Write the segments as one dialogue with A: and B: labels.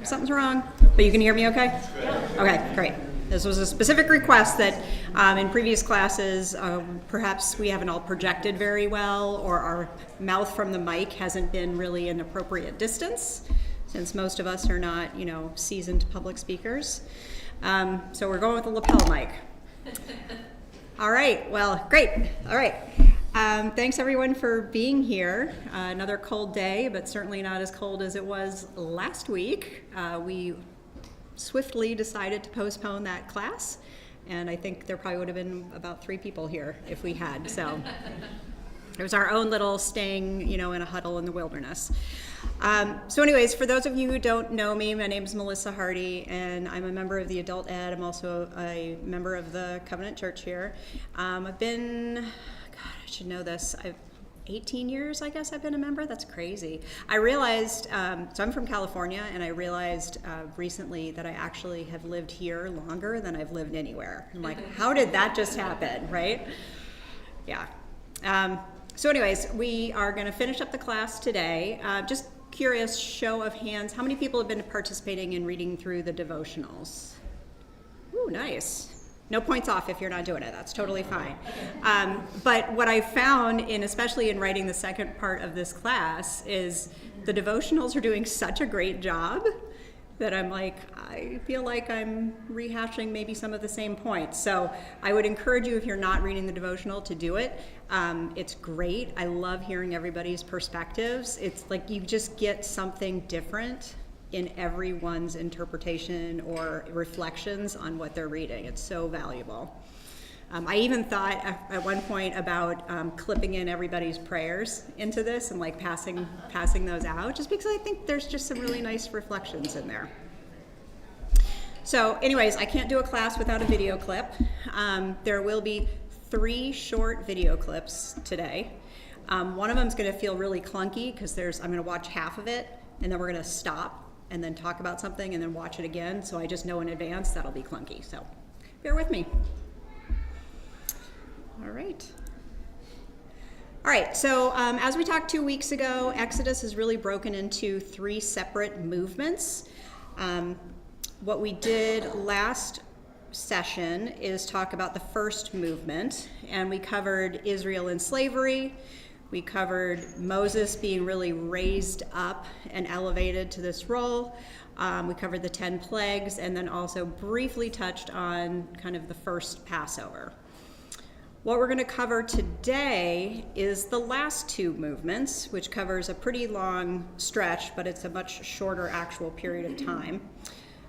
A: something's wrong, but you can hear me okay? Okay, great. This was a specific request that in previous classes, perhaps we haven't all projected very well, or our mouth from the mic hasn't been really an appropriate distance, since most of us are not, seasoned public speakers. So we're going with the lapel mic. All right, well, great. All right. Thanks everyone for being here. Another cold day, but certainly not as cold as it was last week. We swiftly decided to postpone that class, and I think there probably would have been about 3 people here if we had. So it was our own little staying, in a huddle in the wilderness. So anyways, for those of you who don't know me, my name is Melissa Hardy, and I'm a member of the Adult Ed. I'm also a member of the Covenant Church here. I've been, I should know this, 18 years, I guess I've been a member. That's crazy. I realized, so I'm from California, and I realized recently that I actually have lived here longer than I've lived anywhere. I'm like, how did that just happen, right? Yeah. So anyways, we are going to finish up the class today. Just curious, show of hands, how many people have been participating in reading through the devotionals? Ooh, nice. No points off if you're not doing it. That's totally fine. But what I found, especially in writing the second part of this class, is the devotionals are doing such a great job that I'm like, I feel like I'm rehashing maybe some of the same points. So I would encourage you, if you're not reading the devotional, to do it. It's great. I love hearing everybody's perspectives. It's like you just get something different in everyone's interpretation or reflections on what they're reading. It's so valuable. I even thought at one point about clipping in everybody's prayers into this and like passing those out, just because I think there's just some really nice reflections in there. So anyways, I can't do a class without a video clip. There will be 3 short video clips today. One of them is going to feel really clunky because I'm going to watch half of it, and then we're going to stop and then talk about something and then watch it again. So I just know in advance that'll be clunky. So bear with me. All right. So as we talked 2 weeks ago, Exodus is really broken into 3 separate movements. What we did last session is talk about the first movement, and we covered Israel in slavery. We covered Moses being really raised up and elevated to this role. We covered the 10 plagues, and then also briefly touched on kind of the first Passover. What we're going to cover today is the last 2 movements, which covers a pretty long stretch, but it's a much shorter actual period of time.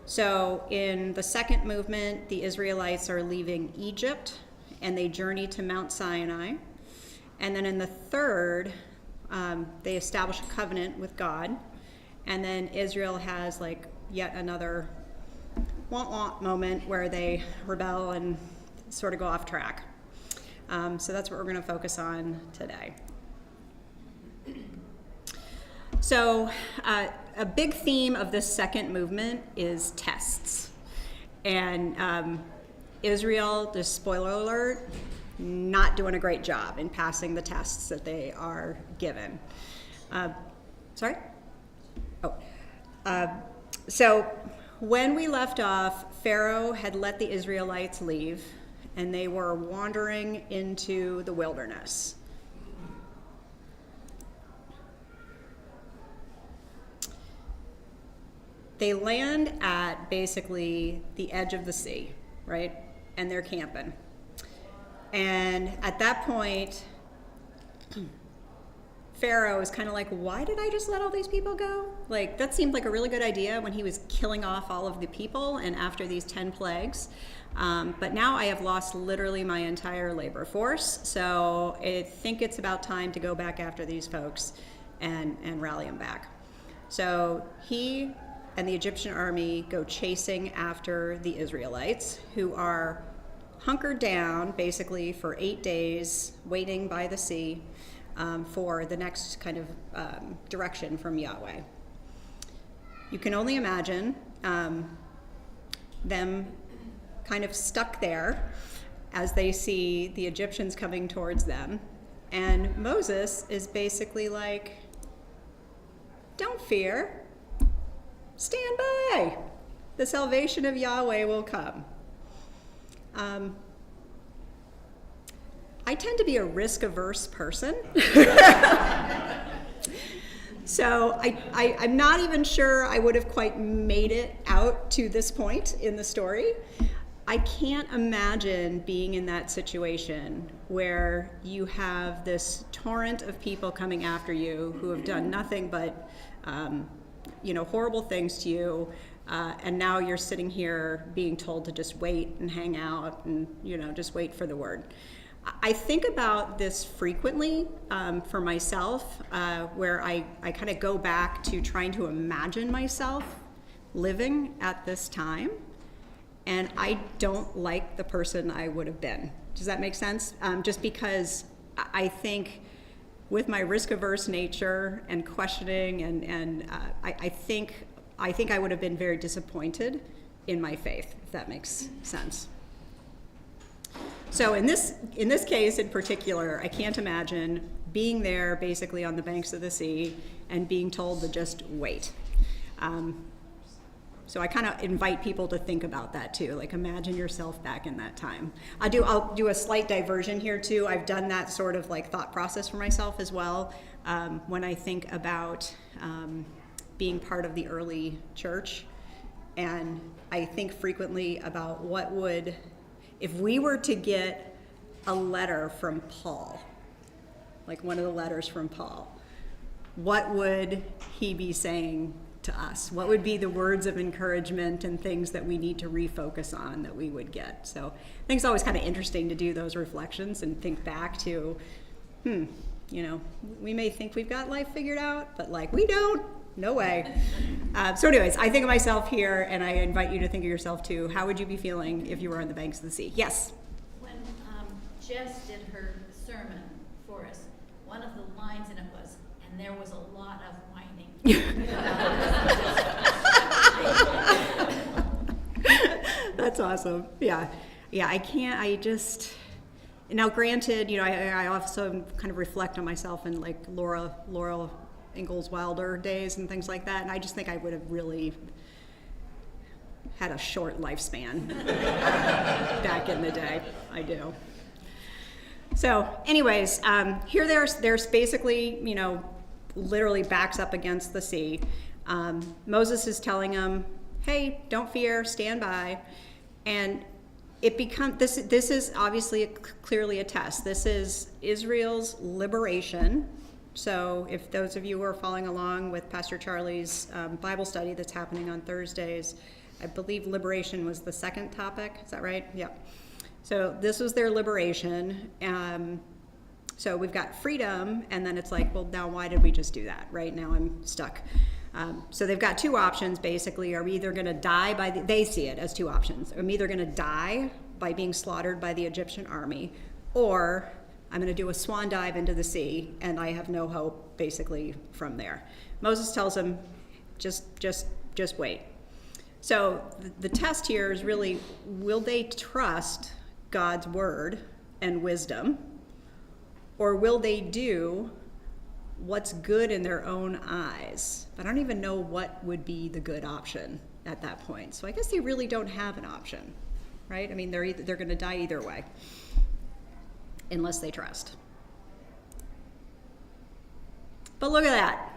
A: So in the second movement, the Israelites are leaving Egypt, and they journey to Mount Sinai. And then in the third, they establish a covenant with God. And then Israel has like yet another wah-wah moment where they rebel and sort of go off track. So that's what we're going to focus on today. So a big theme of this second movement is tests. And Israel, just spoiler alert, not doing a great job in passing the tests that they are given. So when we left off, Pharaoh had let the Israelites leave, and they were wandering into the wilderness. They land at basically the edge of the sea, right? And they're camping. And at that point, Pharaoh is kind of like, why did I just let all these people go? Like, that seemed like a really good idea when he was killing off all of the people and after these 10 plagues. But now I have lost literally my entire labor force. So I think it's about time to go back after these folks and rally them back. So he and the Egyptian army go chasing after the Israelites, who are hunkered down basically for 8 days, waiting by the sea for the next kind of direction from Yahweh. You can only imagine them kind of stuck there as they see the Egyptians coming towards them. And Moses is basically like, don't fear. stand by. The salvation of Yahweh will come. I tend to be a risk-averse person. So I'm not even sure I would have quite made it out to this point in the story. I can't imagine being in that situation where you have this torrent of people coming after you who have done nothing but, horrible things to you, and now you're sitting here being told to just wait and hang out and, just wait for the word. I think about this frequently for myself, where I kind of go back to trying to imagine myself living at this time, and I don't like the person I would have been. Does that make sense? Just because I think with my risk-averse nature and questioning, and I think I would have been very disappointed in my faith, if that makes sense. So in this case in particular, I can't imagine being there basically on the banks of the sea and being told to just wait. So I kind of invite people to think about that too, like imagine yourself back in that time. I'll do a slight diversion here too. I've done that sort of like thought process for myself as well when I think about being part of the early church. And I think frequently about what would, if we were to get a letter from Paul, like one of the letters from Paul, what would he be saying to us? What would be the words of encouragement and things that we need to refocus on that we would get? So I think it's always kind of interesting to do those reflections and think back to, we may think we've got life figured out, but like we don't. No way. So anyways, I think of myself here, and I invite you to think of yourself too. How would you be feeling if you were on the banks of the sea? Yes?
B: When Jess did her sermon for us, one of the lines in it was, and there was a lot of whining.
A: That's awesome. Yeah, now granted, I also kind of reflect on myself in like Laura Ingalls Wilder days and things like that, and I just think I would have really had a short lifespan back in the day. I do. So anyways, here there's basically, literally backs up against the sea. Moses is telling them, hey, don't fear, stand by. And this is obviously clearly a test. This is Israel's liberation. So if those of you who are following along with Pastor Charlie's Bible study that's happening on Thursdays, I believe liberation was the second topic. Is that right? Yeah. So this was their liberation. So we've got freedom, and then it's like, well, now why did we just do that? Right now I'm stuck. So they've got two options, basically. Are we either going to die they see it as two options. I'm either going to die by being slaughtered by the Egyptian army, or I'm going to do a swan dive into the sea, and I have no hope, basically, from there. Moses tells them, just wait. So the test here is really, will they trust God's word and wisdom, or will they do what's good in their own eyes? But I don't even know what would be the good option at that point. So I guess they really don't have an option, right? I mean, they're going to die either way, unless they trust. But look at that.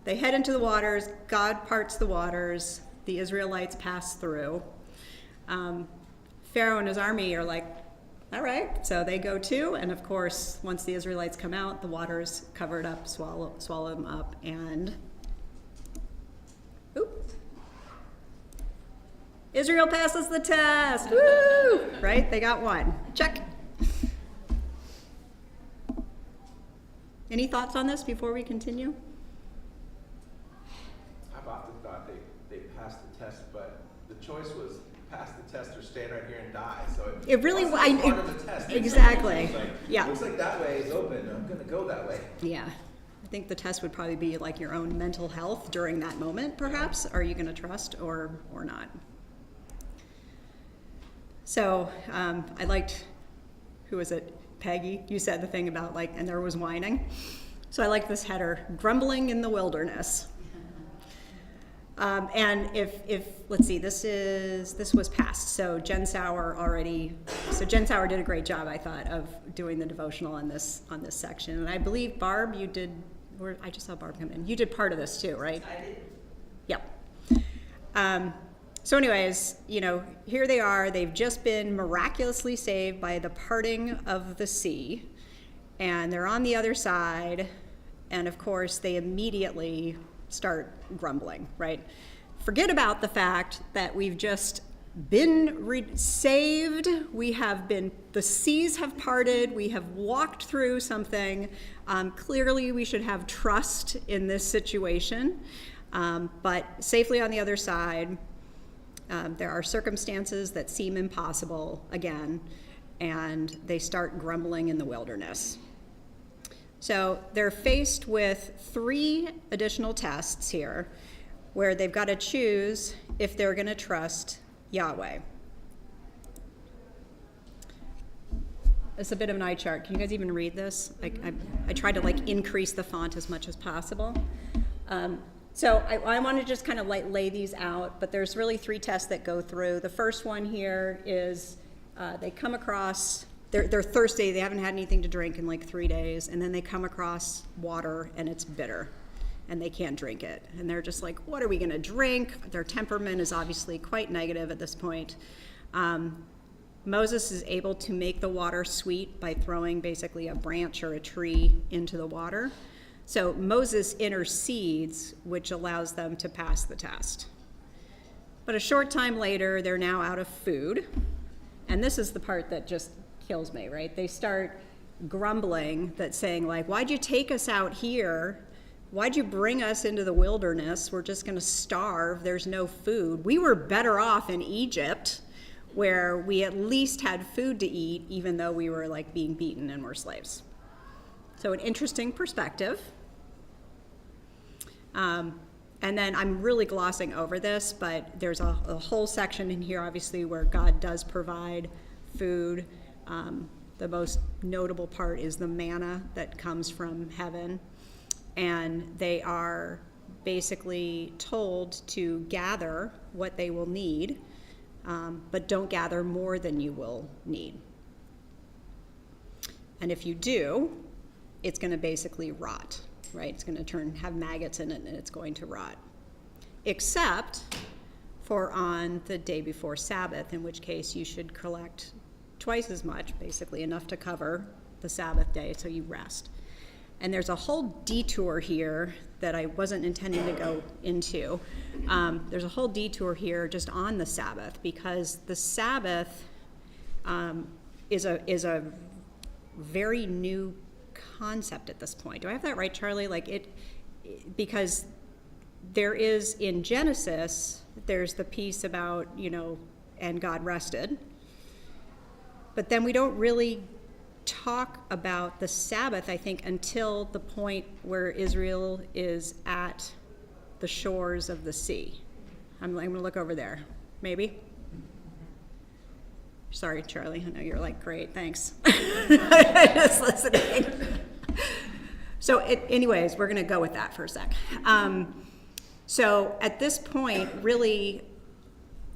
A: They head into the waters. God parts the waters. The Israelites pass through. Pharaoh and his army are like, all right. So they go too. And of course, once the Israelites come out, the waters cover it up, swallow them up, and Israel passes the test. Woo! Right? They got one. Check. Any thoughts on this before we continue?
C: I've often thought they passed the test, but the choice was pass the test or stand right here and die. So
A: it really was
C: part of the test.
A: Exactly.
C: Yeah. Looks like that way is open. I'm going to go that way.
A: Yeah. I think the test would probably be like your own mental health during that moment, perhaps. Are you going to trust or not? So I liked, who was it? Peggy, you said the thing about like, and there was whining. So I like this header, grumbling in the wilderness. And if let's see, this was passed. So Jen Sauer did a great job, I thought, of doing the devotional on this section. And I believe Barb, you did. I just saw Barb come in. You did part of this too, right?
D: I did.
A: Yep. So anyways, here they are. They've just been miraculously saved by the parting of the sea, and they're on the other side. And of course, they immediately start grumbling, right? Forget about the fact that we've just been saved. The seas have parted. We have walked through something. Clearly, we should have trust in this situation. But safely on the other side, there are circumstances that seem impossible again, and they start grumbling in the wilderness. So they're faced with 3 additional tests here where they've got to choose if they're going to trust Yahweh. It's a bit of an eye chart. Can you guys even read this? I tried to increase the font as much as possible. So I want to just kind of lay these out, but there's really 3 tests that go through. The first one here is they come across, they're thirsty, they haven't had anything to drink in 3 days, and then they come across water and it's bitter and they can't drink it. And they're just like, what are we going to drink? Their temperament is obviously quite negative at this point. Moses is able to make the water sweet by throwing basically a branch or a tree into the water. So Moses intercedes, which allows them to pass the test. But a short time later, they're now out of food. And this is the part that just kills me, right? They start grumbling, saying, why'd you take us out here? Why'd you bring us into the wilderness? We're just going to starve. There's no food. We were better off in Egypt, where we at least had food to eat, even though we were being beaten and were slaves. So an interesting perspective. And then I'm really glossing over this, but there's a whole section in here, obviously, where God does provide food. The most notable part is the manna that comes from heaven. And they are basically told to gather what they will need, but don't gather more than you will need. And if you do, it's going to basically rot, right? It's going to have maggots in it, and it's going to rot. Except for on the day before Sabbath, in which case you should collect twice as much, basically enough to cover the Sabbath day, so you rest. And there's a whole detour here that I wasn't intending to go into. There's a whole detour here just on the Sabbath, because the Sabbath is a very new concept at this point. Do I have that right, Charlie? Because there is in Genesis, there's the piece about, and God rested. But then we don't really talk about the Sabbath, I think, until the point where Israel is at the shores of the sea. I'm going to look over there. Maybe? Sorry, Charlie. I know you're great, thanks. Just listening. So anyways, we're going to go with that for a sec. So at this point, really,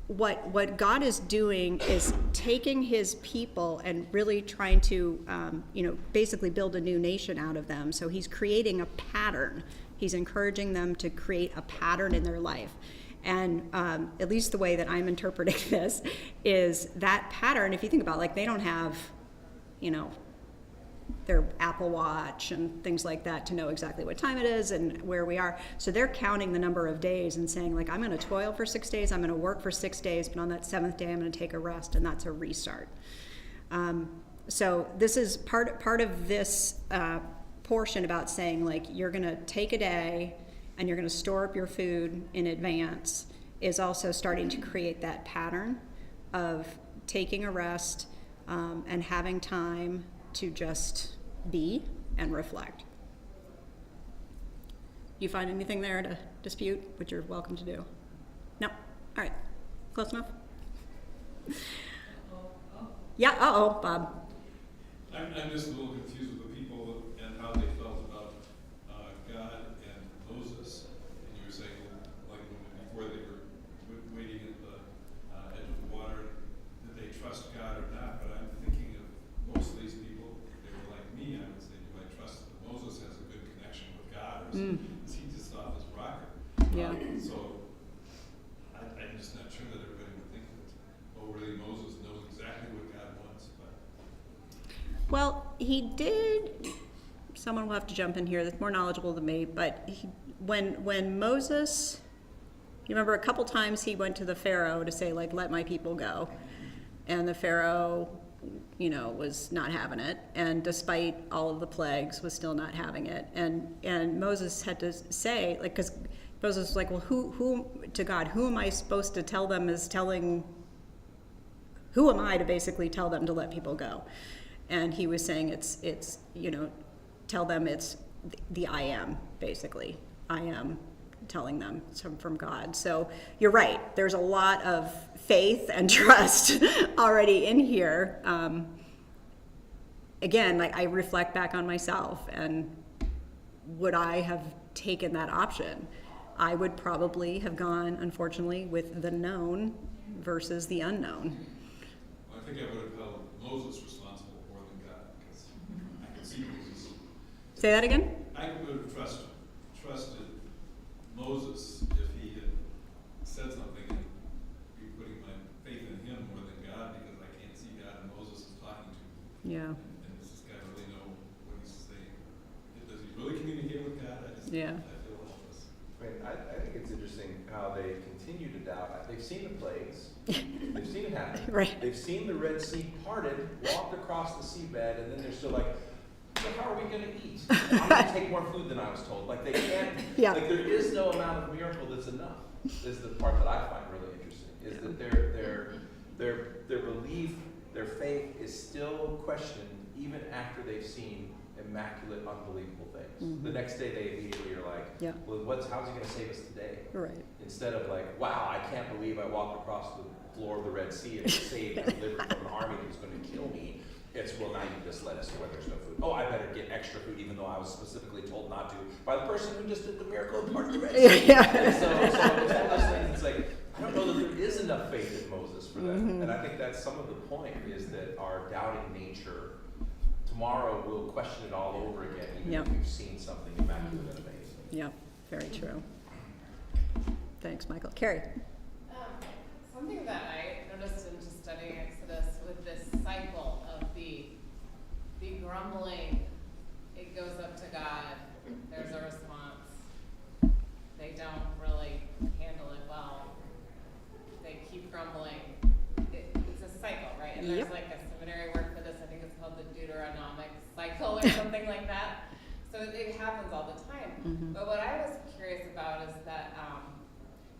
A: what God is doing is taking his people and really trying to, basically build a new nation out of them. So he's creating a pattern. He's encouraging them to create a pattern in their life. And at least the way that I'm interpreting this is that pattern, if you think about they don't have, their Apple Watch and things like that to know exactly what time it is and where we are. So they're counting the number of days and saying, I'm going to toil for 6 days, I'm going to work for 6 days, but on that 7th day I'm going to take a rest, and that's a restart. So this is part of this portion about saying, you're going to take a day and you're going to store up your food in advance, is also starting to create that pattern of taking a rest and having time to just be and reflect. You find anything there to dispute, which you're welcome to do? No? All right. Close enough? Yeah, Bob.
E: I'm just a little confused with the people and how they felt about God and Moses. And you were saying,
A: Well, he did, someone will have to jump in here that's more knowledgeable than me, but when Moses, you remember a couple times he went to the Pharaoh to say, like, let my people go. And the Pharaoh, was not having it. And despite all of the plagues, was still not having it. And Moses had to say, like, because Moses was like, well, who to God, who am I supposed to tell them who am I to basically tell them to let people go? And he was saying it's tell them it's the I am, basically. I am telling them from God. So you're right. There's a lot of faith and trust already in here. Again, like I reflect back on myself, and would I have taken that option? I would probably have gone, unfortunately, with the known versus the unknown.
E: Well, I think I would have held Moses responsible more than God, because I could see Moses.
A: Say that again?
E: I would have trusted Moses if he had said something and be putting my faith in him more than God, because I can't see God and Moses is talking to me.
A: Yeah.
E: And this guy really know what he's saying. Does he really communicate with God? I feel helpless.
C: I think it's interesting how they continue to doubt. They've seen the plagues. They've seen it happen.
A: Right.
C: They've seen the Red Sea parted, walked across the seabed, and then they're still like, so how are we going to eat? I'm going to take more food than I was told. Like they can't.
A: Yeah.
C: Like there is no amount of miracle that's enough. Is the part that I find really interesting. Is that their belief, their faith is still questioned even after they've seen immaculate, unbelievable things.
A: Mm-hmm.
C: The next day they immediately are like,
A: Yeah.
C: well, how's he going to save us today?
A: Right.
C: Instead of like, wow, I can't believe I walked across the floor of the Red Sea and was saved and delivered from an army that was going to kill me. It's, well, now you just let us where there's no food. Oh, I better get extra food even though I was specifically told not to by the person who just did the miracle and parted the Red Sea.
A: Yeah.
C: And so it's one of those things, it's like, I don't know that there is enough faith in Moses for that.
A: Mm-hmm.
C: And I think that's some of the point is that our doubting nature, tomorrow we'll question it all over again, even
A: Yep.
C: if we've seen something immaculate and amazing.
A: Yep. Very true. Thanks, Michael. Carrie.
D: Something that I noticed in just studying Exodus with this cycle of the grumbling, it goes up to God, there's a response. They don't really handle it well. They keep grumbling. It's a cycle, right? And there's
A: Yep.
D: like a seminary word for this, I think it's called the Deuteronomic cycle or something like that. So it happens all the time.
A: Mm-hmm.
D: But what I was curious about is that,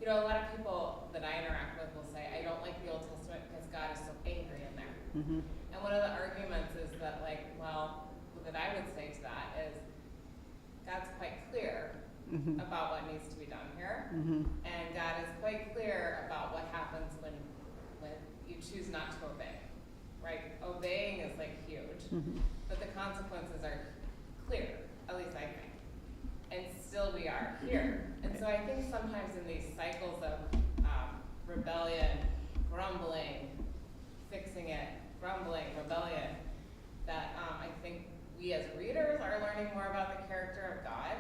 D: a lot of people that I interact with will say, I don't like the Old Testament because God is so angry in there.
A: Mm-hmm.
D: And one of the arguments is that, that I would say to that is, God's quite clear
A: Mm-hmm.
D: about what needs to be done here.
A: Mm-hmm.
D: And God is quite clear about what happens when you choose not to obey, right? Obeying is huge,
A: Mm-hmm.
D: but the consequences are clear, at least I think. And still we are here. And so I think sometimes in these cycles of rebellion, grumbling, fixing it, grumbling, rebellion, that I think we as readers are learning more about the character of God.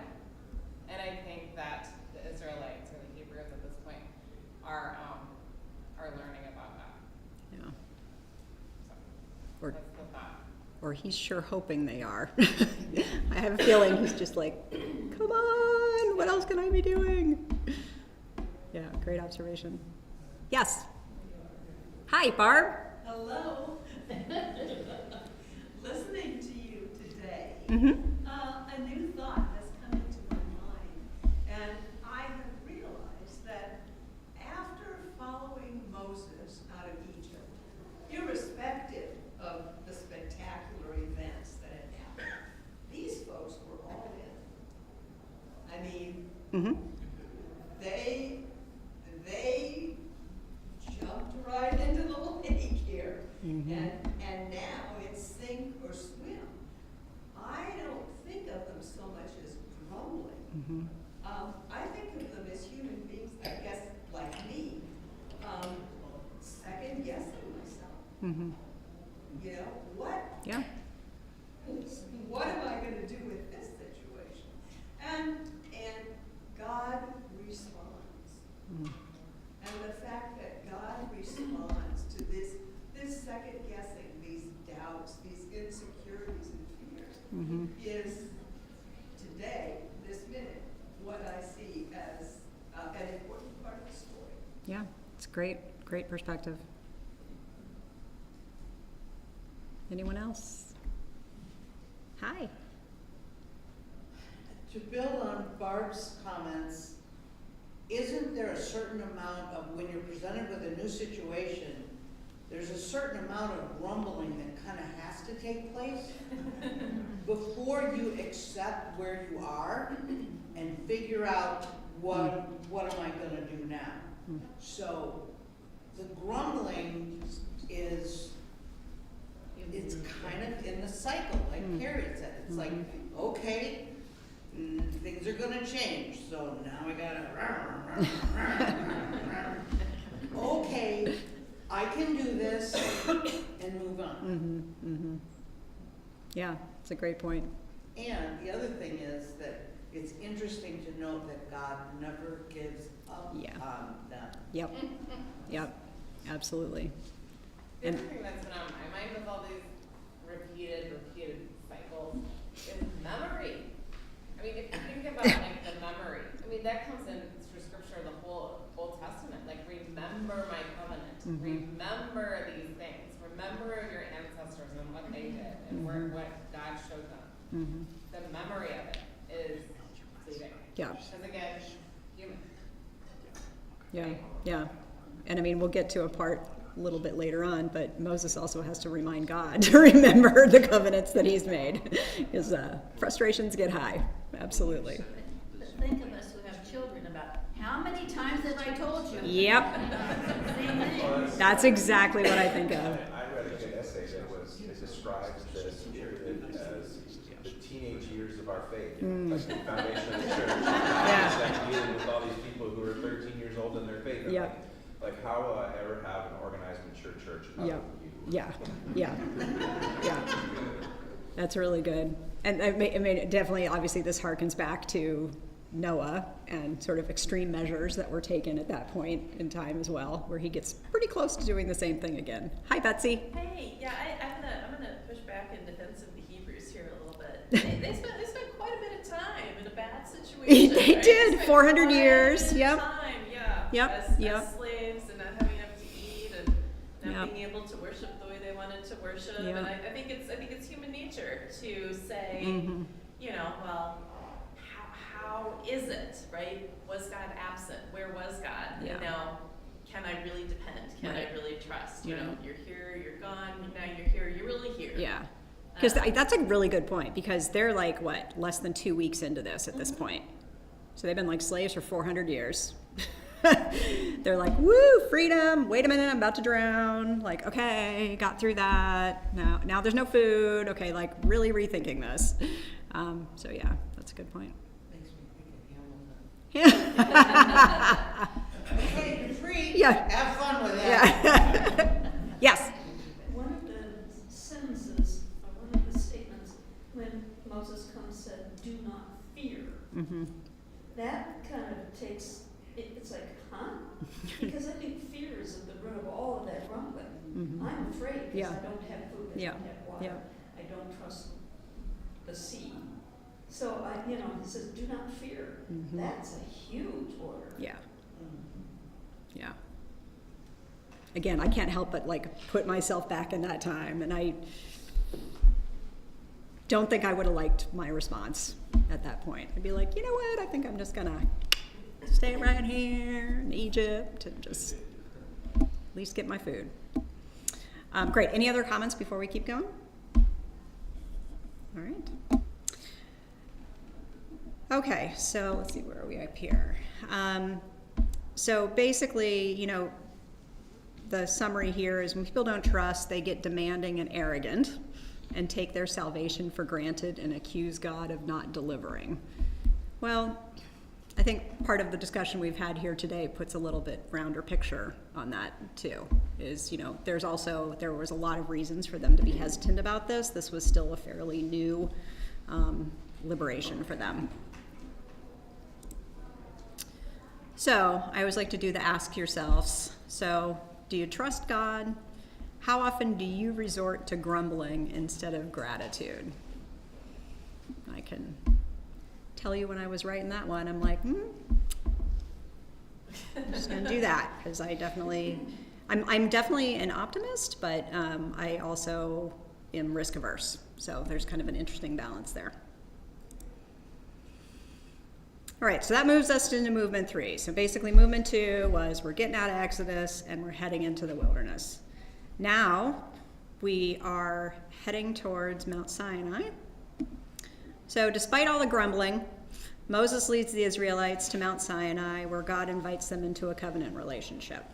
D: And I think that the Israelites or the Hebrews at this point are learning about that.
A: Yeah.
D: So
A: Or,
D: that's the thought.
A: or he's sure hoping they are. I have a feeling he's just like, come on, what else can I be doing? Yeah, great observation. Yes. Hi, Barb.
F: Hello. Listening to you today,
A: Mm-hmm.
F: a new thought has come into my mind, and I have realized that after following Moses out of Egypt, irrespective of the spectacular events that had happened, these folks were all in. I mean,
A: Mm-hmm.
F: they jumped right into the lake here.
A: Mhm.
F: And now it's sink or swim. I don't think of them so much as grumbling.
A: Mm-hmm.
F: I think of them as human beings, I guess, like me, second guessing myself.
A: Mm-hmm. Yeah.
F: What am I going to do with this situation? And God responds.
A: Mm-hmm.
F: And the fact that God responds to this second guessing, these doubts, these insecurities
A: Yeah, it's great perspective. Anyone else? Hi.
G: To build on Barb's comments, isn't there a certain amount of, when you're presented with a new situation, there's a certain amount of grumbling that kind of has to take place before you accept where you are and figure out what am I gonna do now? So the grumbling is, it's kind of in the cycle, like Carrie said. It's like, okay, things are gonna change, so now we gotta, okay, I can do this and move on.
A: Yeah, it's a great point.
G: And the other thing is that it's interesting to note that God never gives up
A: Yeah.
G: on them.
A: Yep, yep, absolutely.
D: The
A: And-
D: other thing that's been on my mind with all these repeated cycles is memory. I mean, if you think about like the memory, I mean, that comes in through scripture, the whole Old Testament, like remember my covenant, remember these things, remember your ancestors and what they did and what God showed them. The memory of it is fleeting.
A: Yeah.
D: Because again, human.
A: Yeah. And I mean, we'll get to a part a little bit later on, but Moses also has to remind God to remember the covenants that he's made, because frustrations get high. Absolutely.
B: But think of us who have children about, how many times have I told you?
A: Yep,
B: Same thing.
A: that's exactly what I think of.
C: I read a good essay that describes this period as the teenage years of our faith, like the foundation of the church.
A: Yeah.
C: It's like dealing with all these people who are 13 years old in their faith. And
A: Yeah.
C: like how will I ever have an organized, mature church? How
A: Yeah.
C: will you?
A: Yeah. That's really good. And I mean, definitely, obviously, this harkens back to Noah and sort of extreme measures that were taken at that point in time as well, where he gets pretty close to doing the same thing again. Hi, Betsy.
H: Hey, yeah, I'm gonna push back in defense of the Hebrews here a little bit. They spent quite a bit of time in a bad situation.
A: They
H: right?
A: did,
H: spent
A: 400
H: quite a
A: years,
H: bit of
A: yep.
H: Time, yeah.
A: Yep,
H: As
A: yep.
H: slaves and not having enough to eat and not
A: Yep.
H: being able to worship the way they wanted to worship.
A: Yep.
H: And I think it's human nature to say,
A: Mhm.
H: you know, well, how is it, right? Was God absent? Where was God?
A: Yeah.
H: And now, can I really depend? Can
A: Right.
H: I really trust? You know,
A: Right.
H: you're here, you're gone, now you're here, you're really here.
A: Yeah. Because that's a really good point, because they're like, what, less than 2 weeks into this at this point. So they've been like slaves for 400 years. They're like, woo, freedom. Wait a minute, I'm about to drown. Like, okay, got through that. Now there's no food. Okay, like really rethinking this. So yeah, that's a good point.
G: Makes me think of Hamilton.
A: Yeah.
G: Okay, you're free.
A: Yeah.
G: Have fun with that.
A: Yeah. Yes.
I: One of the sentences, or one of the statements, when Moses comes said, "Do not fear,"
A: Mm-hmm.
I: that kind of takes, it's like, huh? Because I think fear is at the root of all of that grumbling.
A: Mhm.
I: I'm afraid
A: Yeah.
I: because I don't have food, I
A: Yeah.
I: don't have water,
A: Yeah.
I: I don't trust the sea. So he says, "Do not fear."
A: Mhm.
I: That's a huge order.
A: Yeah. Yeah. Again, I can't help but like put myself back in that time, and I don't think I would have liked my response at that point. I'd be like, you know what? I think I'm just gonna stay right here in Egypt and just at least get my food. Great. Any other comments before we keep going? All right. Okay, so let's see, where are we up here? So basically, the summary here is when people don't trust, they get demanding and arrogant and take their salvation for granted and accuse God of not delivering. Well, I think part of the discussion we've had here today puts a little bit rounder picture on that too. Is, there was a lot of reasons for them to be hesitant about this. This was still a fairly new liberation for them. So I always like to do the ask yourselves. So do you trust God? How often do you resort to grumbling instead of gratitude? I can tell you when I was writing that one, I'm like, I'm just gonna do that, because I'm definitely an optimist, but I also am risk averse. So there's kind of an interesting balance there. All right, so that moves us into movement 3. So basically movement 2 was we're getting out of Exodus and we're heading into the wilderness. Now we are heading towards Mount Sinai. So despite all the grumbling, Moses leads the Israelites to Mount Sinai, where God invites them into a covenant relationship.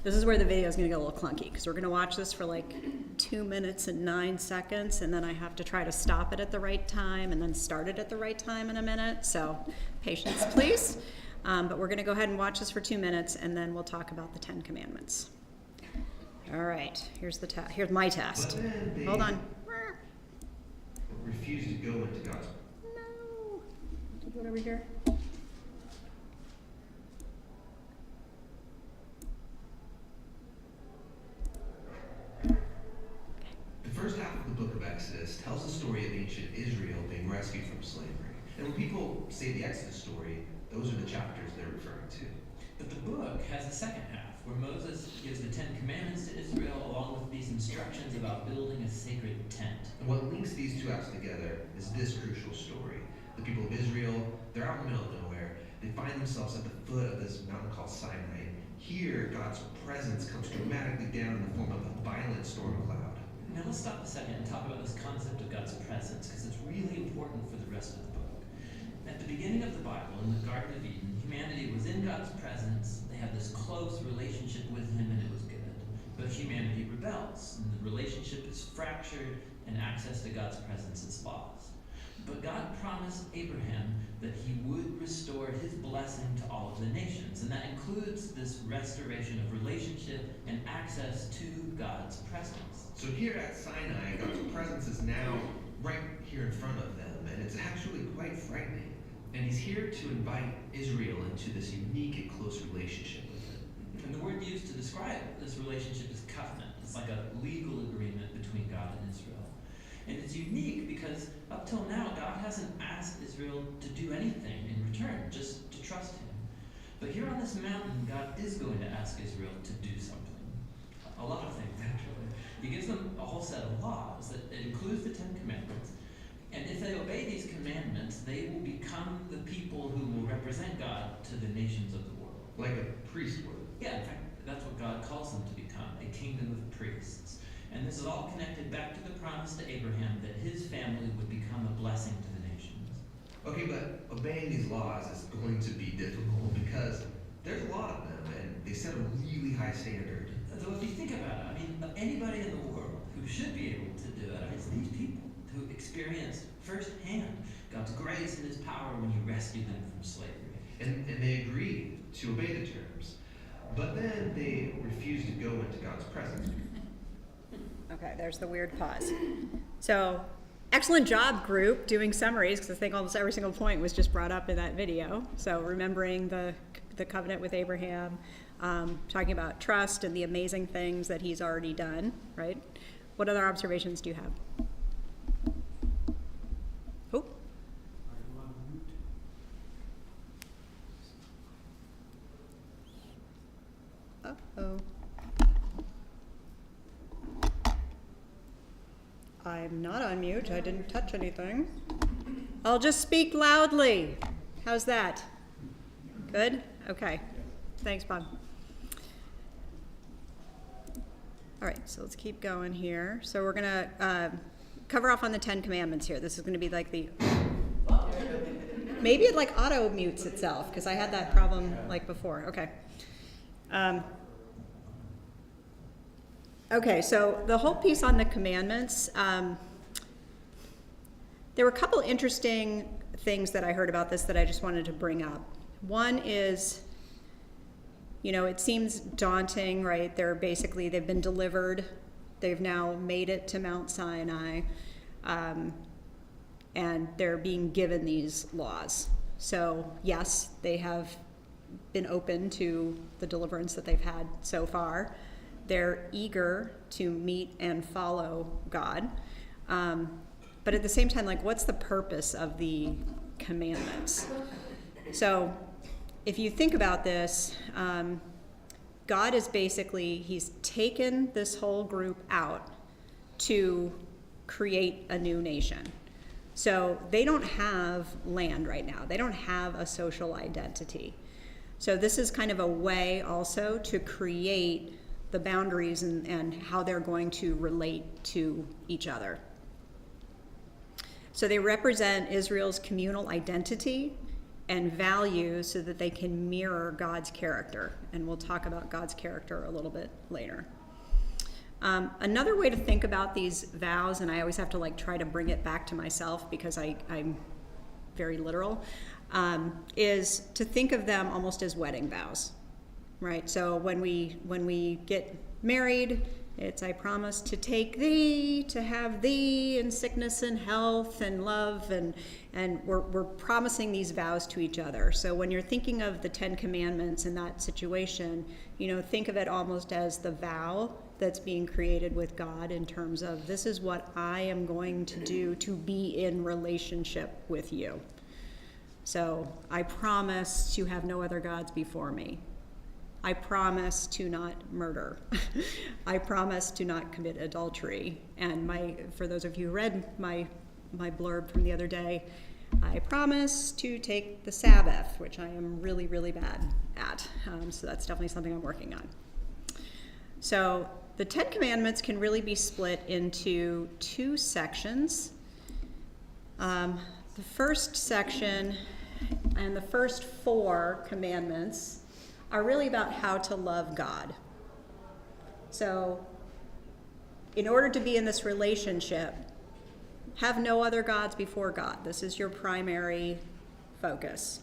A: This is where the video is going to get a little clunky, because we're going to watch this for like 2 minutes and 9 seconds, and then I have to try to stop it at the right time and then start it at the right time in a minute. So patience, please. But we're going to go ahead and watch this for 2 minutes, and then we'll talk about the 10 Commandments. All right, here's my test. Hold on.
J: Refused to go into God's.
A: No. Go over here.
J: The first half of the book of Exodus tells the story of ancient Israel being rescued from slavery. And when people say the Exodus story, those are the chapters they're referring to.
K: But the book has a second half, where Moses gives the 10 Commandments to Israel, along with these instructions about building a sacred tent.
J: And what links these two acts together is this crucial story. The people of Israel, they're out in the middle of nowhere. They find themselves at the foot of this mountain called Sinai. Here, God's presence comes dramatically down in the form of a violent storm cloud.
K: Now let's stop a second and talk about this concept of God's presence, because it's really important for the rest of the book. At the beginning of the Bible, in the Garden of Eden, humanity was in God's presence. They had this close relationship with him, and it was good. But humanity rebels, and the relationship is fractured, and access to God's presence is lost. But God promised Abraham that he would restore his blessing to all of the nations, and that includes this restoration of relationship and access to God's presence.
J: So here at Sinai, God's presence is now right here in front of them, and it's actually quite frightening.
K: And he's here to invite Israel into this unique and close relationship with him. And the word used to describe this relationship is covenant. It's like a legal agreement between God and Israel. And it's unique because up till now, God hasn't asked Israel to do anything in return, just to trust him. But here on this mountain, God is going to ask Israel to do something. A lot of things, actually. He gives them a whole set of laws that it includes the 10 Commandments. And if they obey these commandments, they will become the people who will represent God to the nations of the world.
J: Like a priest would.
K: Yeah, in fact, that's what God calls them to become, a kingdom of priests. And this is all connected back to the promise to Abraham that his family would become a blessing to the nations.
J: Okay, but obeying these laws is going to be difficult because there's a lot of them, and they set a really high standard.
K: So if you think about it, I mean, anybody in the world who should be able to do it, I mean, it's these people who experienced firsthand God's grace and his power when he rescued them from slavery.
J: And they agreed to obey the terms, but then they refused to go into God's presence.
A: Okay, there's the weird pause. So, excellent job, group, doing summaries, because I think almost every single point was just brought up in that video. So, remembering the covenant with Abraham, talking about trust and the amazing things that he's already done, right? What other observations do you have? Oh. Uh-oh. I'm not on mute. I didn't touch anything. I'll just speak loudly. How's that? Good? Okay. Thanks, Bob. All right, so let's keep going here. So we're going to cover off on the 10 Commandments here. This is going to be like the... Maybe it like auto mutes itself, because I had that problem like before. Okay. Okay, so the whole piece on the commandments, there were a couple interesting things that I heard about this that I just wanted to bring up. One is, you know, it seems daunting, right? They've been delivered. They've now made it to Mount Sinai, and they're being given these laws. So yes, they have been open to the deliverance that they've had so far. They're eager to meet and follow God. But at the same time, like, what's the purpose of the commandments? So if you think about this, God is basically, he's taken this whole group out to create a new nation. So they don't have land right now. They don't have a social identity. So this is kind of a way also to create the boundaries and how they're going to relate to each other. So they represent Israel's communal identity and values so that they can mirror God's character. And we'll talk about God's character a little bit later. Another way to think about these vows, and I always have to like try to bring it back to myself because I'm very literal, is to think of them almost as wedding vows, right? So when we get married, it's I promise to take thee, to have thee in sickness and health and love, and we're promising these vows to each other. So when you're thinking of the 10 Commandments in that situation, think of it almost as the vow that's being created with God in terms of this is what I am going to do to be in relationship with you. So I promise to have no other gods before me. I promise to not murder. I promise to not commit adultery. And for those of you who read my blurb from the other day, I promise to take the Sabbath, which I am really, really bad at. So that's definitely something I'm working on. So the 10 Commandments can really be split into 2 sections. The first section and the first 4 commandments are really about how to love God. So in order to be in this relationship, have no other gods before God. This is your primary focus.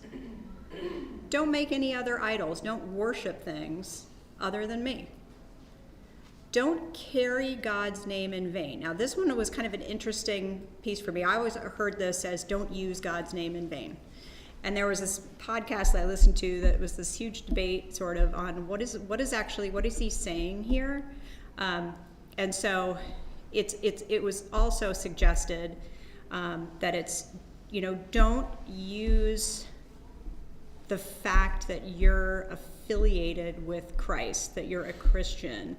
A: Don't make any other idols. Don't worship things other than me. Don't carry God's name in vain. Now, this one was kind of an interesting piece for me. I always heard this as don't use God's name in vain. And there was this podcast that I listened to that was this huge debate sort of on what is he saying here? And so it was also suggested that it's, don't use the fact that you're affiliated with Christ, that you're a Christian,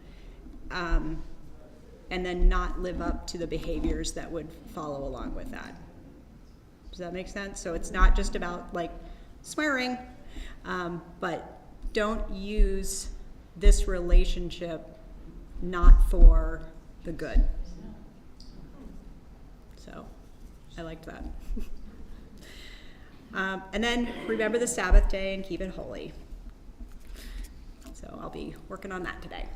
A: and then not live up to the behaviors that would follow along with that. Does that make sense? So it's not just about like swearing, but don't use this relationship not for the good. So I liked that. And then remember the Sabbath day and keep it holy. So I'll be working on that today.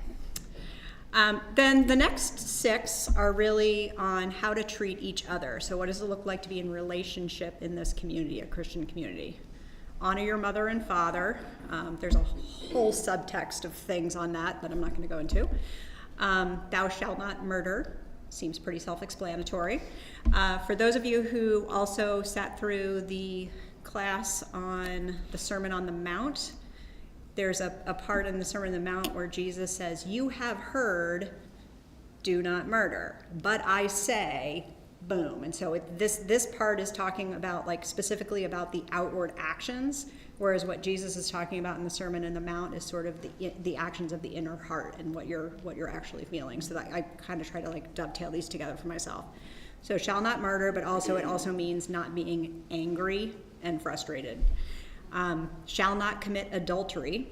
A: Then the next 6 are really on how to treat each other. So what does it look like to be in relationship in this community, a Christian community? Honor your mother and father. There's a whole subtext of things on that I'm not going to go into. Thou shalt not murder. Seems pretty self-explanatory. For those of you who also sat through the class on the Sermon on the Mount, there's a part in the Sermon on the Mount where Jesus says, you have heard, do not murder, but I say, boom. And so this part is talking about like specifically about the outward actions, whereas what Jesus is talking about in the Sermon on the Mount is sort of the actions of the inner heart and what you're actually feeling. So that I kind of try to like dovetail these together for myself. So shall not murder, but it also means not being angry and frustrated. Shall not commit adultery.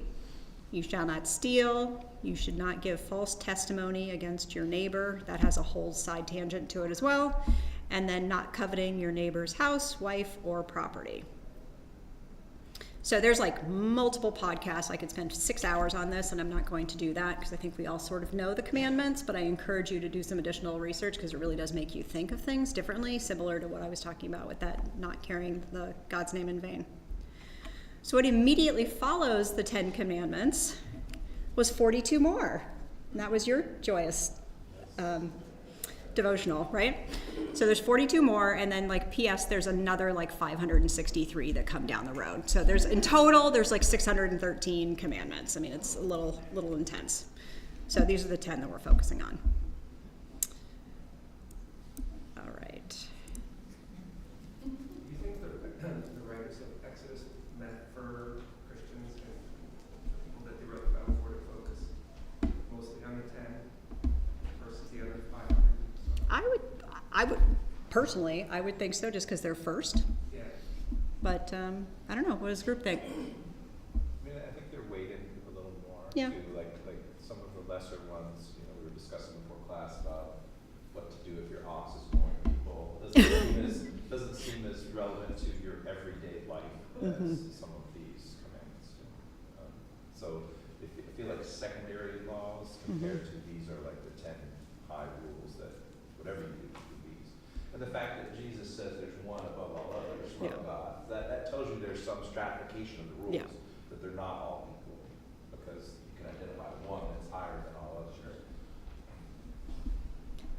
A: You shall not steal. You should not give false testimony against your neighbor. That has a whole side tangent to it as well. And then not coveting your neighbor's house, wife, or property. So there's like multiple podcasts. I could spend 6 hours on this, and I'm not going to do that because I think we all sort of know the commandments, but I encourage you to do some additional research because it really does make you think of things differently, similar to what I was talking about with that not carrying the God's name in vain. So what immediately follows the 10 Commandments was 42 more. And that was your joyous devotional, right? So there's 42 more, and then like P.S. there's another like 563 that come down the road. So in total, there's like 613 commandments. I mean, it's a little intense. So these are the 10 that we're focusing on. All right.
L: Do you think the writers of Exodus meant for Christians
A: I would, personally, I would think so, just because they're first.
C: Yeah.
A: But, I don't know, what does the group think?
C: I mean, I think they're weighted a little more
A: Yeah.
C: to like some of the lesser ones, you know, we were discussing before class about what to do if your ox is boring people. Doesn't seem as relevant to your everyday life as some of these commandments do. So I feel like secondary laws compared to these are like the 10 high rules that whatever you do these. And the fact that Jesus says there's one above all others from God, that tells you there's some stratification of the rules, that they're not all equal, because you can identify one that's higher than all others.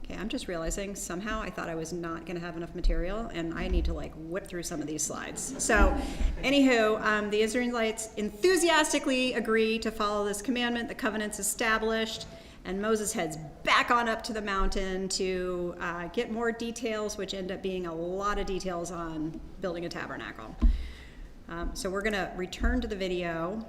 A: Okay, I'm just realizing somehow I thought I was not going to have enough material, and I need to like whip through some of these slides. So, anywho, the Israelites enthusiastically agree to follow this commandment. The covenant's established, and Moses heads back on up to the mountain to get more details, which end up being a lot of details on building a tabernacle. So we're going to return to the video.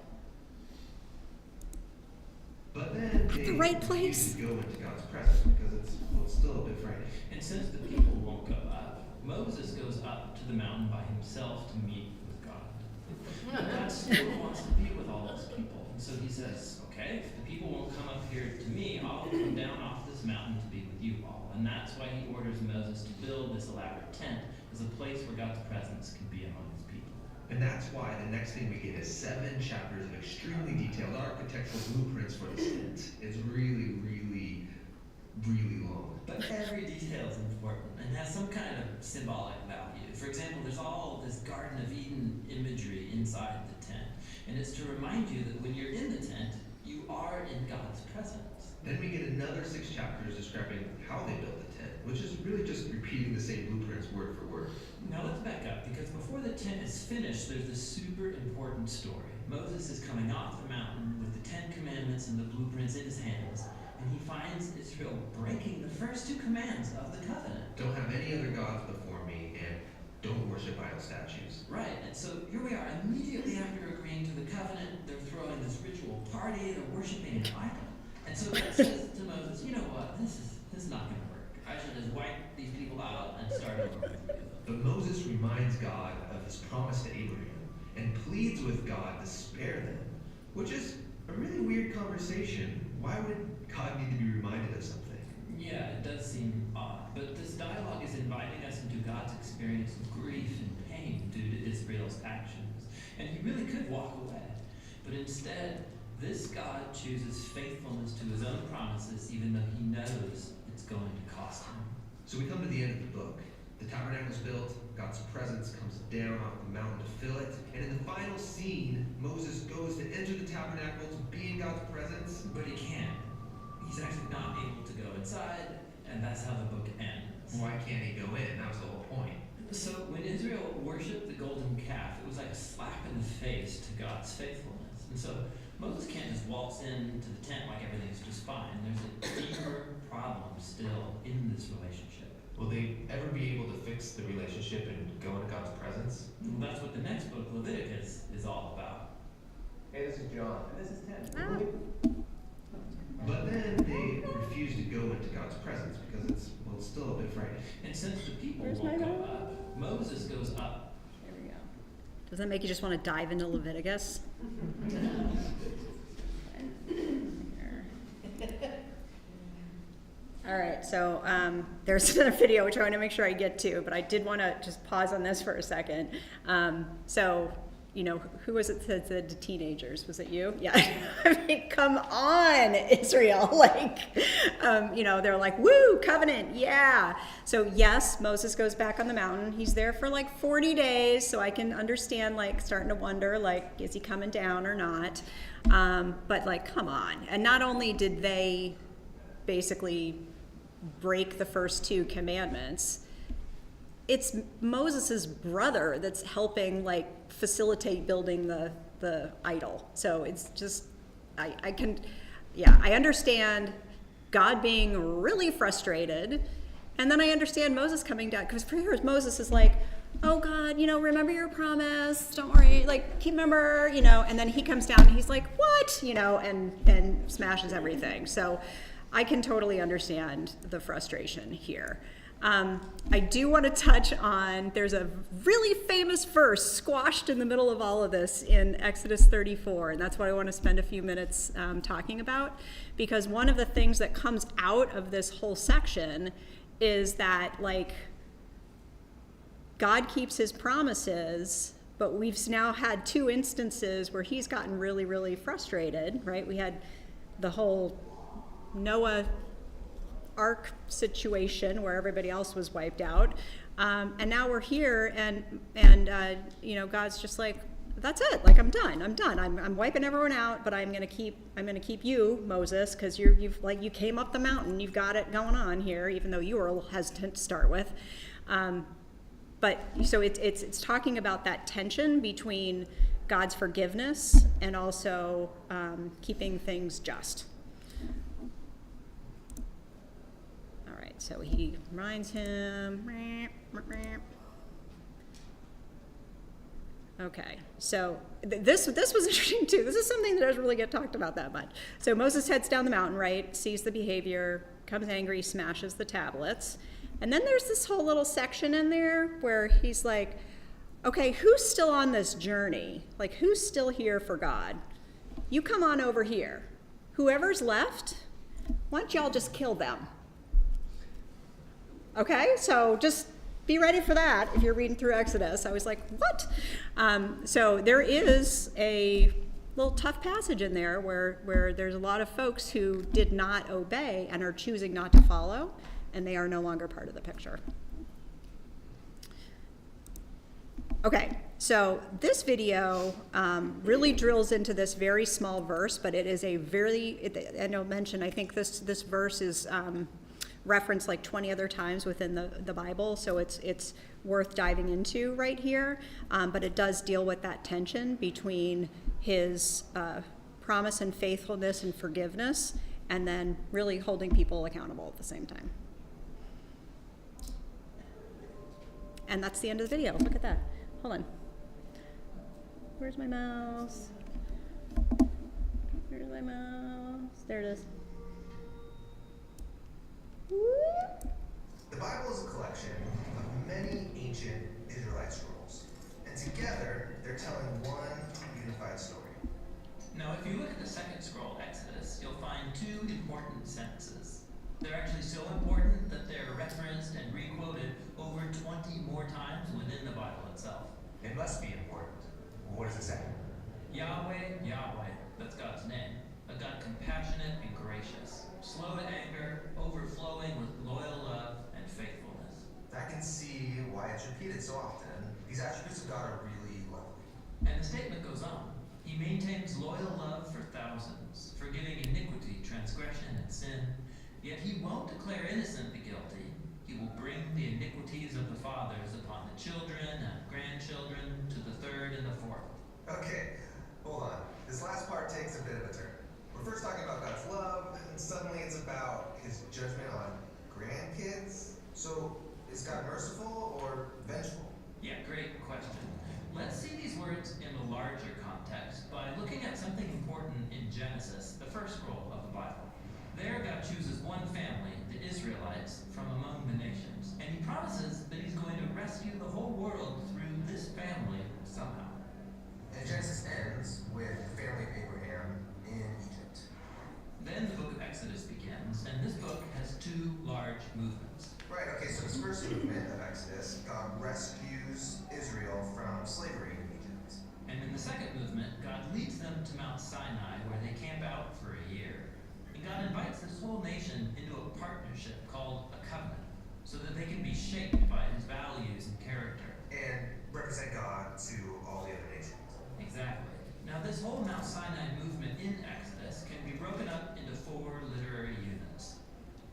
J: But then they
A: the right place.
J: refuse to go into God's presence because it's still a bit frightening.
K: And since the people won't go up, Moses goes up to the mountain by himself to meet with God. But God still wants to be with all those people. And so he says, okay, if the people won't come up here to me, I'll come down off this mountain to be with you all. And that's why he orders Moses to build this elaborate tent as a place where God's presence can be among his people.
J: And that's why the next thing we get is 7 chapters of extremely detailed architectural blueprints for this tent. It's really, really, really long.
K: But every detail is important and has some kind of symbolic value. For example, there's all this Garden of Eden imagery inside the tent. And it's to remind you that when you're in the tent, you are in God's presence.
J: Then we get another 6 chapters describing how they built the tent, which is really just repeating the same blueprints word for word.
K: Now let's back up, because before the tent is finished, there's this super important story. Moses is coming off the mountain with the 10 commandments and the blueprints in his hands, and he finds Israel breaking the first 2 commands of the covenant.
J: Don't have any other gods before me, and don't worship idol statues.
K: Right, and so here we are, immediately after agreeing to the covenant, they're throwing this ritual party, they're worshiping an idol. And so God says to Moses, you know what, this is not going to work. I should just wipe these people out and start over with you.
J: But Moses reminds God of his promise to Abraham and pleads with God to spare them, which is a really weird conversation. Why would God need to be reminded of something?
K: Yeah, it does seem odd, but this dialogue is inviting us into God's experience of grief and pain due to Israel's actions. And he really could walk away, but instead, this God chooses faithfulness to his own promises, even though he knows it's going to cost him.
J: So we come to the end of the book. The tabernacle's built, God's presence comes down off the mountain to fill it, and in the final scene, Moses goes to enter the tabernacle to be in God's presence.
K: But he can't. He's actually not able to go inside, and that's how the book ends.
J: Why can't he go in? That was the whole point.
K: So when Israel worshipped the golden calf, it was like a slap in the face to God's faithfulness. And so Moses can't just waltz into the tent like everything's just fine. There's a deeper problem still in this relationship.
J: Will they ever be able to fix the relationship and go into God's presence?
K: Well, that's what the next book, Leviticus, is all about.
C: Hey, this is John. And this is Ted.
J: But then they refuse to go into God's presence because it's still a bit frightening.
K: And since the people
A: Where's
K: won't
A: my
K: go
A: note?
K: up, Moses goes up.
A: There we go. Does that make you just want to dive into Leviticus? All right, so there's another video which I want to make sure I get to, but I did want to just pause on this for a second. So, you know, who was it that said to teenagers? Was it you? Yeah. I mean, come on, Israel. Like, you know, they're like, woo, covenant, yeah. So yes, Moses goes back on the mountain. He's there for like 40 days, so I can understand, like, starting to wonder, like, is he coming down or not? But, like, come on. And not only did they basically break the first 2 commandments, it's Moses' brother that's helping, like, facilitate building the idol. So it's just, I understand God being really frustrated, and then I understand Moses coming down, because for years Moses is like, oh God, you know, remember your promise, don't worry, like, remember, you know, and then he comes down and he's like, what, you know, and smashes everything. So I can totally understand the frustration here. I do want to touch on, there's a really famous verse squashed in the middle of all of this in Exodus 34, and that's what I want to spend a few minutes talking about, because one of the things that comes out of this whole section is that, like, God keeps his promises, but we've now had 2 instances where he's gotten really, really frustrated, right? We had the whole Noah Ark situation where everybody else was wiped out, and now we're here, and God's just like, that's it, like, I'm done. I'm wiping everyone out, but I'm gonna keep you, Moses, because you came up the mountain, you've got it going on here, even though you were a little hesitant to start with. But so it's talking about that tension between God's forgiveness and also keeping things just. All right, so he reminds him. Okay, so this was interesting too. This is something that doesn't really get talked about that much. So Moses heads down the mountain, right? Sees the behavior, becomes angry, smashes the tablets. And then there's this whole little section in there where he's like, okay, who's still on this journey? Like, who's still here for God? You come on over here. Whoever's left, why don't y'all just kill them? Okay, so just be ready for that if you're reading through Exodus. I was like, what? So there is a little tough passage in there where there's a lot of folks who did not obey and are choosing not to follow, and they are no longer part of the picture. Okay, so this video really drills into this very small verse, but it is a and I'll mention, I think this verse is referenced like 20 other times within the Bible, so it's worth diving into right here, but it does deal with that tension between his promise and faithfulness and forgiveness, and then really holding people accountable at the same time. And that's the end of the video. Look at that. Hold on. Where's my mouse? Where's my mouse? There it is.
J: The Bible is a collection of many ancient Israelite scrolls, and together they're telling one unified story.
K: Now, if you look at the second scroll, Exodus, you'll find 2 important sentences. They're actually so important that they're referenced and re-quoted over 20 more times within the Bible itself.
J: It must be important. What does it say?
K: Yahweh, Yahweh, that's God's name. A God compassionate and gracious, slow to anger, overflowing with loyal love and faithfulness.
J: I can see why it's repeated so often. These attributes of God are really lovely.
K: And the statement goes on. He maintains loyal love for thousands, forgiving iniquity, transgression, and sin. Yet he won't declare innocent the guilty. He will bring the iniquities of the fathers upon the children and grandchildren to the 3rd and the 4th.
J: Okay, hold on. This last part takes a bit of a turn. We're first talking about God's love, and suddenly it's about his judgment on grandkids. So, is God merciful or vengeful?
K: Yeah, great question. Let's see these words in a larger context by looking at something important in Genesis, the first scroll of the Bible. There, God chooses one family, the Israelites, from among the nations, and he promises that he's going to rescue the whole world through this family somehow.
J: And Genesis ends with the family of Abraham in Egypt.
K: Then the book of Exodus begins, and this book has 2 large movements.
J: Right, okay, so this first movement of Exodus, God rescues Israel from slavery in Egypt.
K: And in the second movement, God leads them to Mount Sinai, where they camp out for a year. And God invites this whole nation into a partnership called a covenant, so that they can be shaped by his values and character.
J: And represent God to all the other nations.
K: Exactly. Now, this whole Mount Sinai movement in Exodus can be broken up into 4 literary units.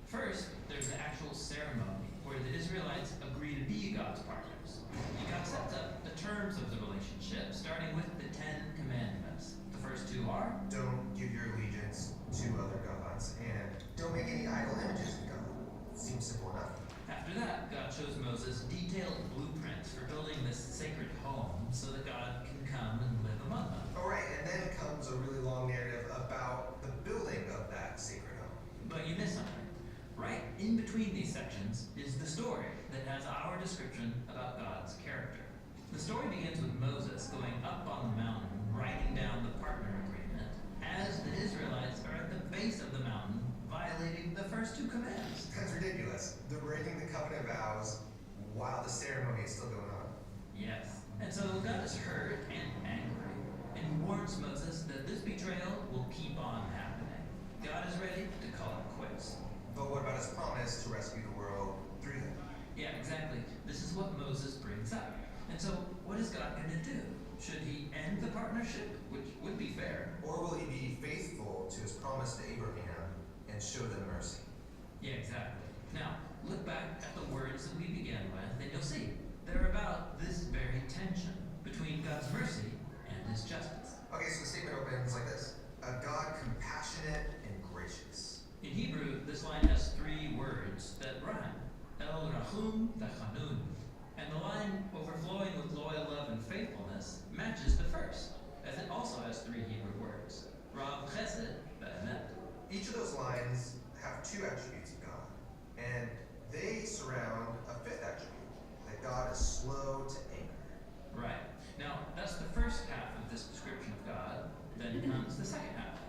K: First, there's the actual ceremony, where the Israelites agree to be God's partners. And God sets up the terms of the relationship, starting with the 10 commandments. The first 2 are,
J: don't give your allegiance to other gods, and don't make any idol images of God. Seems simple enough.
K: After that, God shows Moses detailed blueprints for building this sacred home so that God can come and live among them.
J: All right, and then comes a really long narrative about the building of that sacred home.
K: But you missed something. Right in between these sections is the story that has our description about God's character. The story begins with Moses going up on the mountain, writing down the partner agreement, as the Israelites are at the base of the mountain, violating the first two commands.
L: That's ridiculous. They're breaking the covenant vows while the ceremony is still going on.
K: Yes. And so God is hurt and angry, and he warns Moses that this betrayal will keep on happening. God is ready to call it quits.
L: But what about his promise to rescue the world through them?
K: Yeah, exactly. This is what Moses brings up. And so, what is God going to do? Should he end the partnership, which would be fair?
L: Or will he be faithful to his promise to Abraham and show them mercy?
K: Yeah, exactly. Now, look back at the words that we began with, and you'll see they're about this very tension between God's mercy and his justice.
L: Okay, so the statement opens like this. A God compassionate and gracious.
K: In Hebrew, this line has three words that rhyme. El Rahum V'Chanun. And the line overflowing with loyal love and faithfulness matches the first, as it also has three Hebrew words. Rav Chesed V'Emet.
L: Each of those lines have two attributes of God, and they surround a fifth attribute, that God is slow to anger.
K: Right. Now, that's the first half of this description of God. Then comes the second half.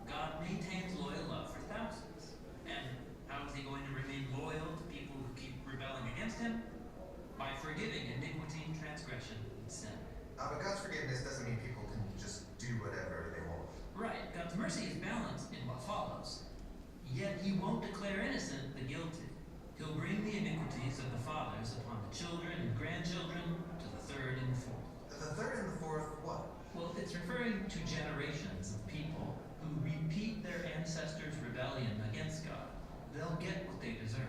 K: God maintains loyal love for thousands. And how is he going to remain loyal to people who keep rebelling against him? By forgiving iniquity, transgression, and sin.
L: But God's forgiveness doesn't mean people can just do whatever they want.
K: Right. God's mercy is balanced in what follows. Yet he won't declare innocent the guilty. He'll bring the iniquities of the fathers upon the children and grandchildren to the third and the fourth.
L: The third and the fourth, what?
K: Well, it's referring to generations of people who repeat their ancestors' rebellion against God. They'll get what they deserve.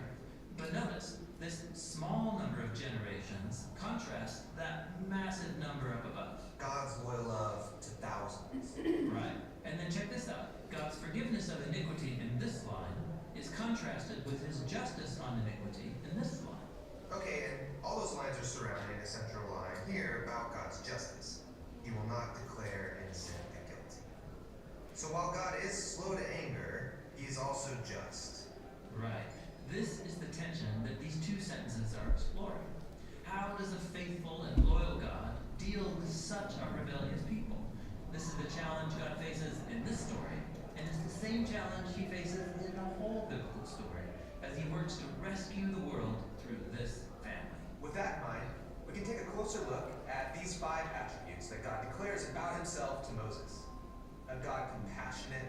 K: But notice, this small number of generations contrasts that massive number up above.
L: God's loyal love to thousands.
K: Right. And then check this out. God's forgiveness of iniquity in this line is contrasted with his justice on iniquity in this line.
L: Okay, and all those lines are surrounding a central line here about God's justice. He will not declare innocent and guilty. So while God is slow to anger, he is also just.
K: Right. This is the tension that these two sentences are exploring. How does a faithful and loyal God deal with such a rebellious people? This is the challenge God faces in this story, and it's the same challenge he faces in the whole biblical story as he works to rescue the world through this family.
L: With that in mind, we can take a closer look at these 5 attributes that God declares about himself to Moses. A God compassionate,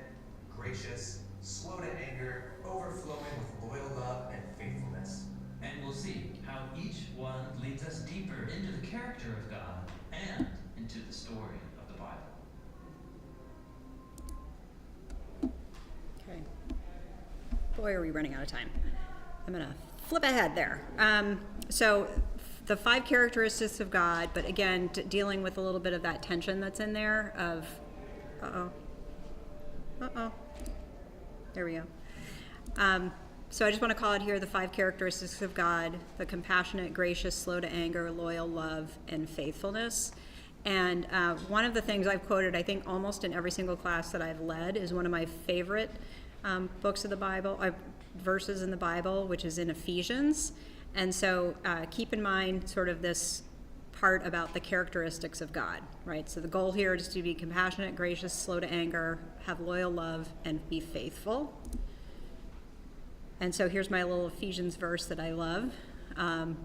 L: gracious, slow to anger, overflowing with loyal love and faithfulness.
K: And we'll see how each one leads us deeper into the character of God and into the story of the Bible.
A: Okay. Boy, are we running out of time. I'm going to flip ahead there. So the 5 characteristics of God, but again, dealing with a little bit of that tension that's in there of, there we go. So I just want to call it here the 5 characteristics of God: the compassionate, gracious, slow to anger, loyal, love, and faithfulness. And one of the things I've quoted, I think almost in every single class that I've led, is one of my favorite books of the Bible, verses in the Bible, which is in Ephesians. And so keep in mind sort of this part about the characteristics of God, right? So the goal here is to be compassionate, gracious, slow to anger, have loyal love, and be faithful. And so here's my little Ephesians verse that I love, and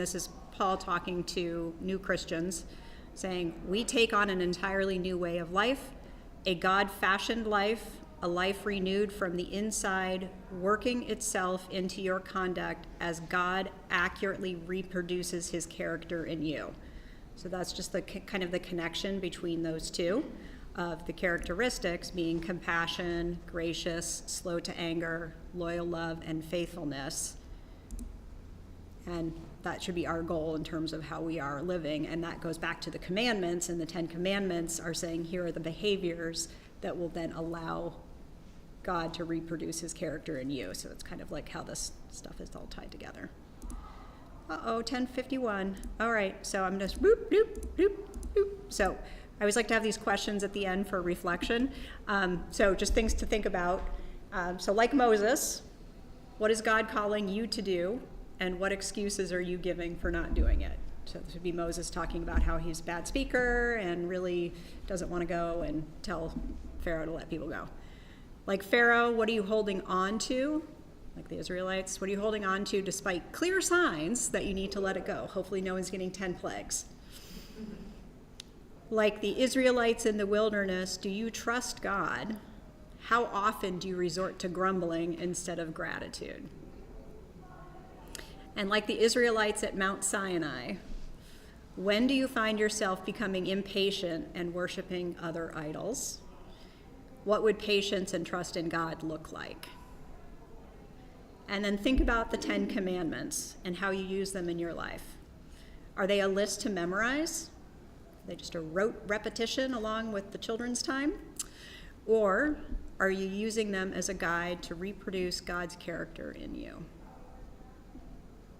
A: this is Paul talking to new Christians, saying, "We take on an entirely new way of life, a God-fashioned life, a life renewed from the inside, working itself into your conduct as God accurately reproduces his character in you." So that's just the kind of the connection between those two, of the characteristics being compassion, gracious, slow to anger, loyal love, and faithfulness. And that should be our goal in terms of how we are living. And that goes back to the commandments, and the 10 commandments are saying here are the behaviors that will then allow God to reproduce his character in you. So it's kind of like how this stuff is all tied together. 10:51. All right, so I'm just boop, boop, boop, boop. So I always like to have these questions at the end for reflection. So just things to think about. So like Moses, What is God calling you to do, and what excuses are you giving for not doing it? So this would be Moses talking about how he's a bad speaker and really doesn't want to go and tell Pharaoh to let people go. Like Pharaoh, what are you holding on to? Like the Israelites, what are you holding on to despite clear signs that you need to let it go? Hopefully no one's getting 10 plagues. Like the Israelites in the wilderness, do you trust God? How often do you resort to grumbling instead of gratitude? And like the Israelites at Mount Sinai, when do you find yourself becoming impatient and worshiping other idols? What would patience and trust in God look like? And then think about the 10 Commandments and how you use them in your life. Are they a list to memorize? Are they just a rote repetition along with the children's time? Or are you using them as a guide to reproduce God's character in you?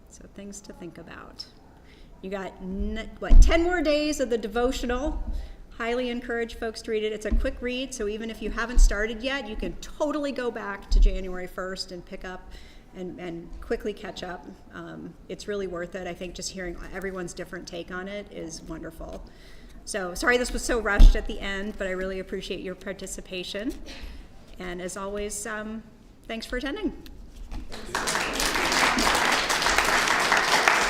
A: So things to think about. You got, 10 more days of the devotional. Highly encourage folks to read it. It's a quick read, so even if you haven't started yet, you can totally go back to January 1st and pick up and quickly catch up. It's really worth it. I think just hearing everyone's different take on it is wonderful. So sorry this was so rushed at the end, but I really appreciate your participation. And as always, thanks for attending.